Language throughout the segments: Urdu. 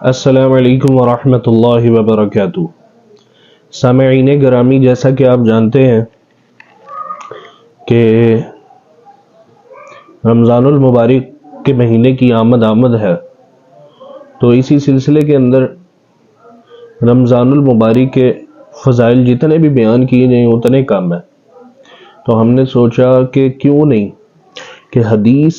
السلام علیکم ورحمۃ اللہ وبرکاتہ۔ سامعین گرامی، جیسا کہ آپ جانتے ہیں کہ رمضان المبارک کے مہینے کی آمد ہے، تو اسی سلسلے کے اندر رمضان المبارک کے فضائل جتنے بھی بیان کیے جائیں اتنے کم ہیں، تو ہم نے سوچا کہ کیوں نہیں کہ حدیث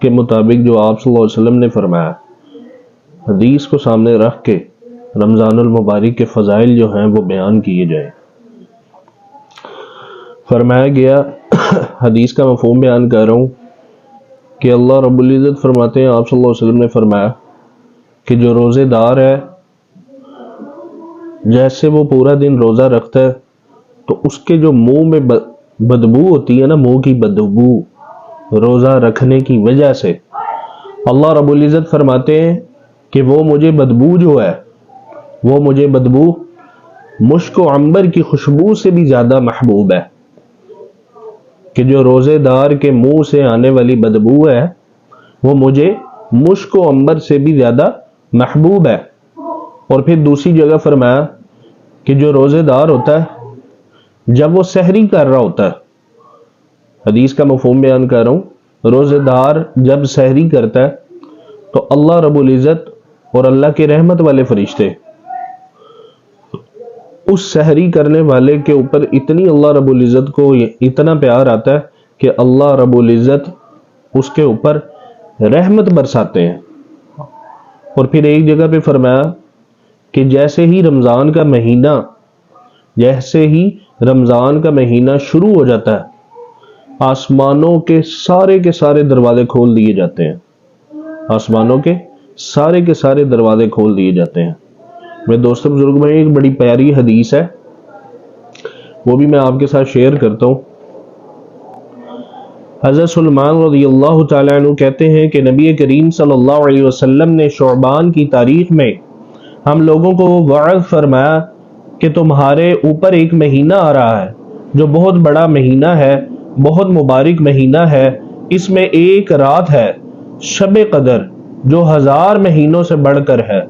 کے مطابق جو آپ صلی اللہ علیہ وسلم نے فرمایا، حدیث کو سامنے رکھ کے رمضان المبارک کے فضائل جو ہیں وہ بیان کیے جائیں۔ فرمایا گیا، حدیث کا مفہوم بیان کر رہا ہوں کہ اللہ رب العزت فرماتے ہیں، آپ صلی اللہ علیہ وسلم نے فرمایا کہ جو روزے دار ہے، جیسے وہ پورا دن روزہ رکھتا ہے تو اس کے جو منہ میں بدبو ہوتی ہے نا، منہ کی بدبو روزہ رکھنے کی وجہ سے، اللہ رب العزت فرماتے ہیں کہ وہ مجھے بدبو مشک و عنبر کی خوشبو سے بھی زیادہ محبوب ہے، کہ جو روزے دار کے منہ سے آنے والی بدبو ہے وہ مجھے مشک و عنبر سے بھی زیادہ محبوب ہے۔ اور پھر دوسری جگہ فرمایا کہ جو روزے دار ہوتا ہے جب وہ سحری کر رہا ہوتا ہے، حدیث کا مفہوم بیان کر رہا ہوں، روزے دار جب سحری کرتا ہے تو اللہ رب العزت اور اللہ کے رحمت والے فرشتے اس سحری کرنے والے کے اوپر اتنی اللہ رب العزت کو اتنا پیار آتا ہے کہ اللہ رب العزت اس کے اوپر رحمت برساتے ہیں۔ اور پھر ایک جگہ پہ فرمایا کہ جیسے ہی رمضان کا مہینہ شروع ہو جاتا ہے، آسمانوں کے سارے دروازے کھول دیے جاتے ہیں، آسمانوں کے سارے دروازے کھول دیے جاتے ہیں۔ میرے دوستوں بزرگ میں ایک بڑی پیاری حدیث ہے، وہ بھی میں آپ کے ساتھ شیئر کرتا ہوں۔ حضرت سلمان رضی اللہ تعالیٰ عنہ کہتے ہیں کہ نبی کریم صلی اللہ علیہ وسلم نے شعبان کی تاریخ میں ہم لوگوں کو وعظ فرمایا کہ تمہارے اوپر ایک مہینہ آ رہا ہے جو بہت بڑا مہینہ ہے، بہت مبارک مہینہ ہے، اس میں ایک رات ہے شب قدر جو 1000 مہینوں سے بڑھ کر ہے۔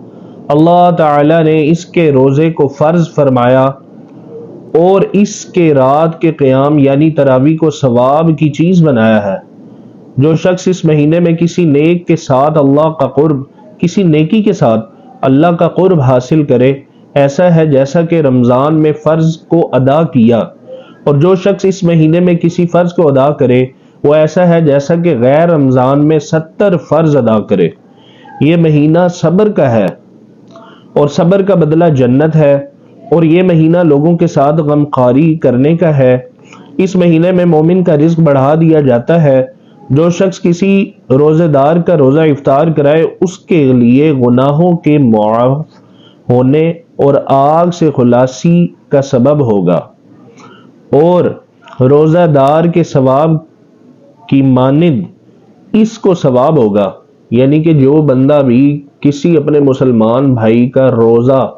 اللہ تعالی نے اس کے روزے کو فرض فرمایا اور اس کے رات کے قیام یعنی تراویح کو ثواب کی چیز بنایا ہے۔ جو شخص اس مہینے میں کسی نیکی کے ساتھ اللہ کا قرب حاصل کرے، ایسا ہے جیسا کہ رمضان میں فرض کو ادا کیا، اور جو شخص اس مہینے میں کسی فرض کو ادا کرے وہ ایسا ہے جیسا کہ غیر رمضان میں 70 فرض ادا کرے۔ یہ مہینہ صبر کا ہے اور صبر کا بدلہ جنت ہے، اور یہ مہینہ لوگوں کے ساتھ غمخواری کرنے کا ہے۔ اس مہینے میں مومن کا رزق بڑھا دیا جاتا ہے۔ جو شخص کسی روزے دار کا روزہ افطار کرائے اس کے لیے گناہوں کے معاف ہونے اور آگ سے خلاصی کا سبب ہوگا، اور روزہ دار کے ثواب کی مانند اس کو ثواب ہوگا، یعنی کہ جو بندہ بھی کسی اپنے مسلمان بھائی کا روزہ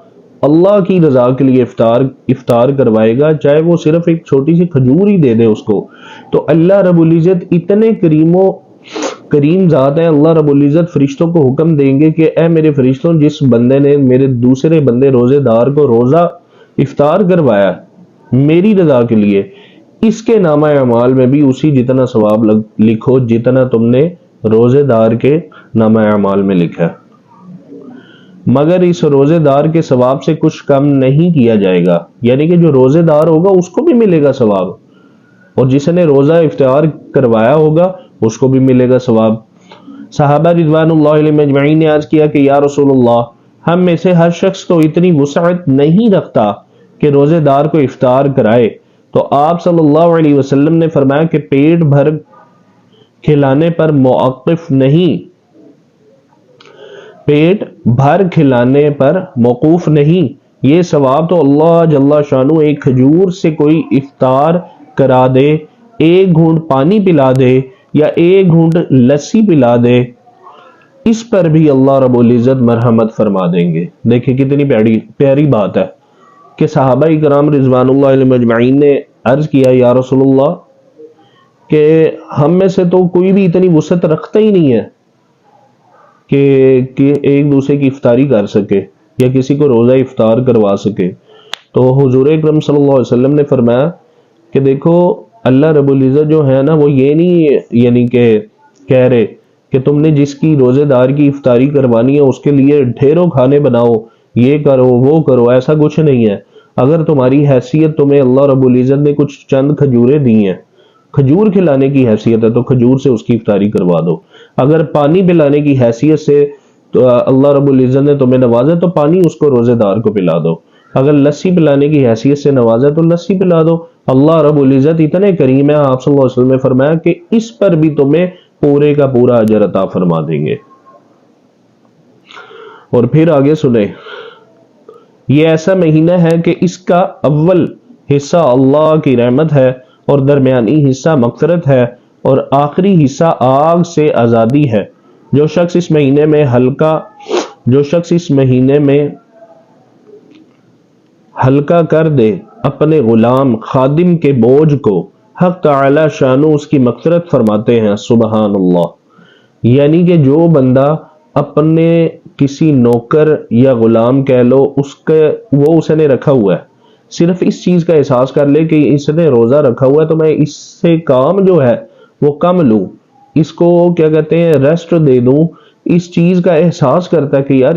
اللہ کی رضا کے لیے افطار کروائے گا، چاہے وہ صرف ایک چھوٹی سی کھجور ہی دے دے اس کو، تو اللہ رب العزت اتنے کریم ذات ہے، اللہ رب العزت فرشتوں کو حکم دیں گے کہ اے میرے فرشتوں، جس بندے نے میرے دوسرے بندے روزے دار کو روزہ افطار کروایا میری رضا کے لیے، اس کے نامہ اعمال میں بھی اسی جتنا ثواب لکھو جتنا تم نے روزے دار کے نامہ اعمال میں لکھا ہے، مگر اس روزے دار کے ثواب سے کچھ کم نہیں کیا جائے گا، یعنی کہ جو روزے دار ہوگا اس کو بھی ملے گا ثواب، اور جس نے روزہ افطار کروایا ہوگا اس کو بھی ملے گا ثواب۔ صحابہ رضوان اللہ علیہم اجمعین نے عرض کیا کہ یا رسول اللہ، ہم میں سے ہر شخص تو اتنی وسعت نہیں رکھتا کہ روزے دار کو افطار کرائے، تو آپ صلی اللہ علیہ وسلم نے فرمایا کہ پیٹ بھر کھلانے پر موقف نہیں، پیٹ بھر کھلانے پر موقوف نہیں، یہ ثواب تو اللہ جل شانہ ایک کھجور سے کوئی افطار کرا دے، ایک گھونٹ پانی پلا دے یا ایک گھونٹ لسی پلا دے، اس پر بھی اللہ رب العزت مرحمت فرما دیں گے۔ دیکھیں کتنی پیاری بات ہے کہ صحابہ کرام رضوان اللہ علیہم اجمعین نے عرض کیا یا رسول اللہ کہ ہم میں سے تو کوئی بھی اتنی وسعت رکھتا ہی نہیں ہے کہ ایک دوسرے کی افطاری کر سکے یا کسی کو روزہ افطار کروا سکے۔ تو حضور اکرم صلی اللہ علیہ وسلم نے فرمایا کہ دیکھو اللہ رب العزت جو ہے نا وہ یہ نہیں یعنی کہ کہہ رہے کہ تم نے جس کی روزے دار کی افطاری کروانی ہے اس کے لیے ڈھیروں کھانے بناؤ، یہ کرو وہ کرو، ایسا کچھ نہیں ہے۔ اگر تمہاری حیثیت تمہیں اللہ رب العزت نے کچھ چند کھجوریں دی ہیں، کھجور کھلانے کی حیثیت ہے تو کھجور سے اس کی افطاری کروا دو۔ اگر پانی پلانے کی حیثیت سے تو اللہ رب العزت نے تمہیں نوازا تو پانی اس کو روزے دار کو پلا دو۔ اگر لسی پلانے کی حیثیت سے نوازا تو لسی پلا دو۔ اللہ رب العزت اتنے کریم ہے، آپ صلی اللہ علیہ وسلم نے فرمایا کہ اس پر بھی تمہیں پورے کا پورا اجر عطا فرما دیں گے۔ اور پھر آگے سنیں، یہ ایسا مہینہ ہے کہ اس کا اول حصہ اللہ کی رحمت ہے اور درمیانی حصہ مغفرت ہے اور آخری حصہ آگ سے آزادی ہے۔ جو شخص اس مہینے میں ہلکا کر دے اپنے غلام خادم کے بوجھ کو، حق تعالی شانو اس کی مغفرت فرماتے ہیں، سبحان اللہ۔ یعنی کہ جو بندہ اپنے کسی نوکر یا غلام کہہ لو وہ اس نے رکھا ہوا ہے، صرف اس چیز کا احساس کر لے کہ اس نے روزہ رکھا ہوا ہے تو میں اس سے کام جو ہے وہ کم لوں، اس کو کیا کہتے ہیں ریسٹ دے دوں، اس چیز کا احساس کرتا ہے کہ یار